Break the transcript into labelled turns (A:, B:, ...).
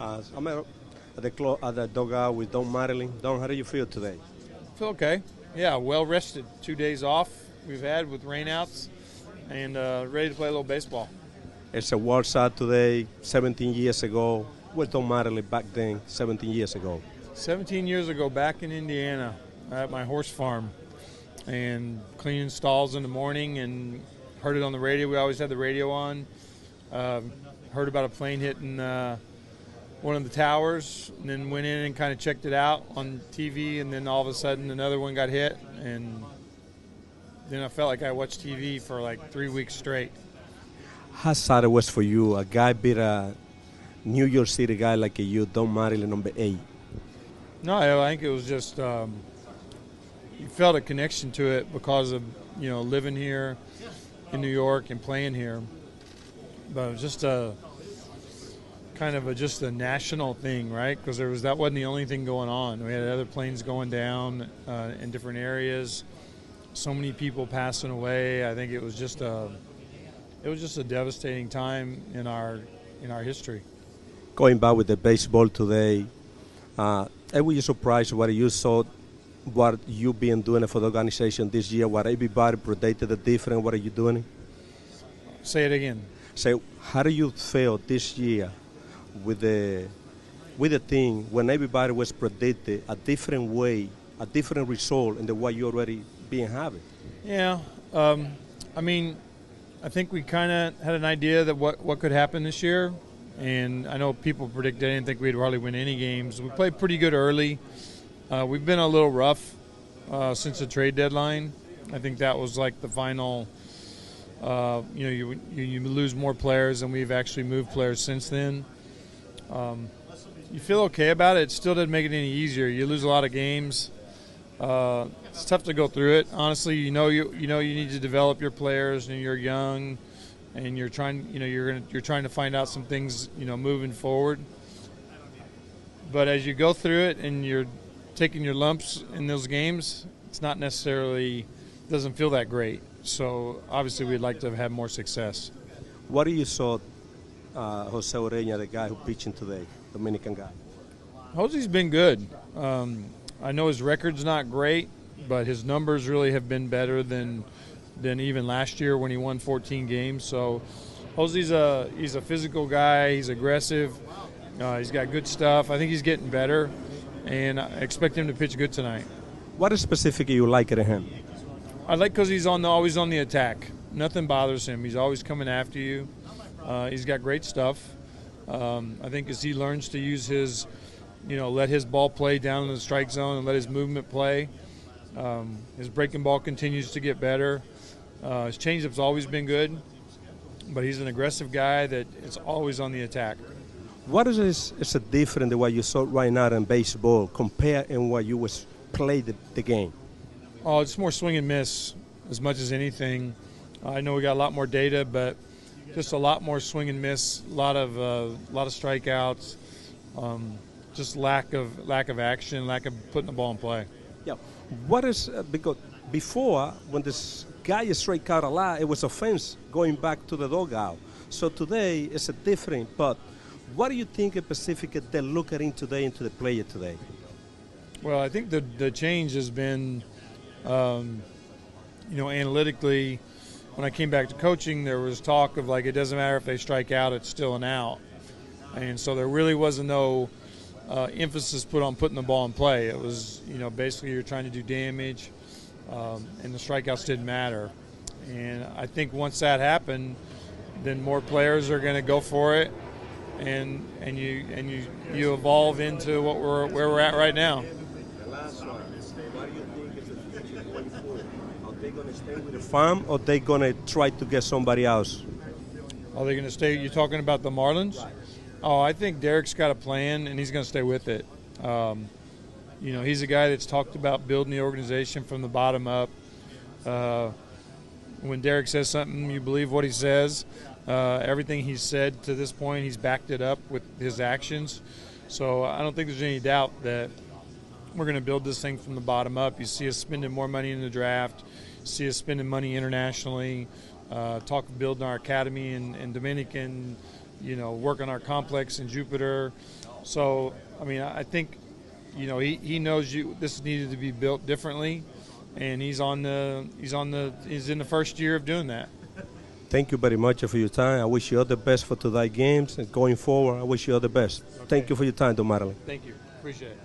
A: I'm at the dugout with Don Marilyn. Don, how do you feel today?
B: Feel okay. Yeah, well rested. 2 days off we've had with rainouts and ready to play a little baseball.
A: It's a World Side today, 17 years ago. Where Don Marilyn back then, 17 years ago?
B: 17 years ago, back in Indiana at my horse farm and cleaning stalls in the morning and heard it on the radio. We always had the radio on. Heard about a plane hitting one of the towers, and then went in and kind of checked it out on TV, and then all of a sudden another one got hit, and then I felt like I watched TV for like 3 weeks straight.
A: How sad it was for you, a guy beat a New York City guy like you, Don Marilyn, number 8.
B: No, I think it was just you felt a connection to it because of living here in New York and playing here, but it was just a kind of just a national thing, right? Because that wasn't the only thing going on. We had other planes going down in different areas. So many people passing away. I think it was just a devastating time in our history.
A: Going back with the baseball today, were you surprised what you saw, what you been doing for the organization this year? What everybody predicted the different? What are you doing?
B: Say it again.
A: So how do you feel this year with the team when everybody was predicted a different way, a different result in the way you already been having?
B: Yeah, I mean, I think we kind of had an idea that what could happen this year, and I know people predicted. I didn't think we'd hardly win any games. We played pretty good early. We've been a little rough since the trade deadline. I think that was like the final. You lose more players, and we've actually moved players since then. You feel okay about it. It still doesn't make it any easier. You lose a lot of games. It's tough to go through it. Honestly, you need to develop your players, and you're young, and you're trying to find out some things, moving forward. But as you go through it and you're taking your lumps in those games, it's not necessarily doesn't feel that great. So obviously we'd like to have had more success.
A: What do you saw Jose Ureña, the guy who pitching today, Dominican guy?
B: Jose's been good. I know his record's not great, but his numbers really have been better than even last year when he won 14 games. So Jose's he's a physical guy. He's aggressive. He's got good stuff. I think he's getting better, and I expect him to pitch good tonight.
A: What is specifically you like at him?
B: I like because he's always on the attack. Nothing bothers him. He's always coming after you. He's got great stuff. I think as he learns to use his, let his ball play down in the strike zone and let his movement play, his breaking ball continues to get better. His changeup's always been good, but he's an aggressive guy that is always on the attack.
A: What is different the way you saw right now in baseball compared in what you was played the game?
B: Oh, it's more swing and miss as much as anything. I know we got a lot more data, but just a lot more swing and miss, a lot of strikeouts, just lack of action, lack of putting the ball in play.
A: Yeah, what is because before when this guy strike out a lot, it was offense going back to the dugout. So today it's a different. But what do you think specifically they're looking today into the player today?
B: Well, I think the change has been, analytically. When I came back to coaching, there was talk of it doesn't matter if they strike out, it's still an out. And so there really wasn't no emphasis put on putting the ball in play. It was, basically you're trying to do damage, and the strikeouts didn't matter. And I think once that happened, then more players are going to go for it, and you evolve into where we're at right now.
A: Are they going to stay with the farm, or they going to try to get somebody else?
B: Are they going to stay? You're talking about the Marlins? Oh, I think Derek's got a plan, and he's going to stay with it. He's a guy that's talked about building the organization from the bottom up. When Derek says something, you believe what he says. Everything he's said to this point, he's backed it up with his actions. So I don't think there's any doubt that we're going to build this thing from the bottom up. You see us spending more money in the draft. You see us spending money internationally. Talk of building our academy in Dominican, work on our complex in Jupiter. So, I mean, I think, he knows this needed to be built differently, and he's in the first year of doing that.
A: Thank you very much for your time. I wish you all the best for today's games, and going forward, I wish you all the best. Okay. Thank you for your time, Don Marilyn.
B: Thank you. Appreciate it.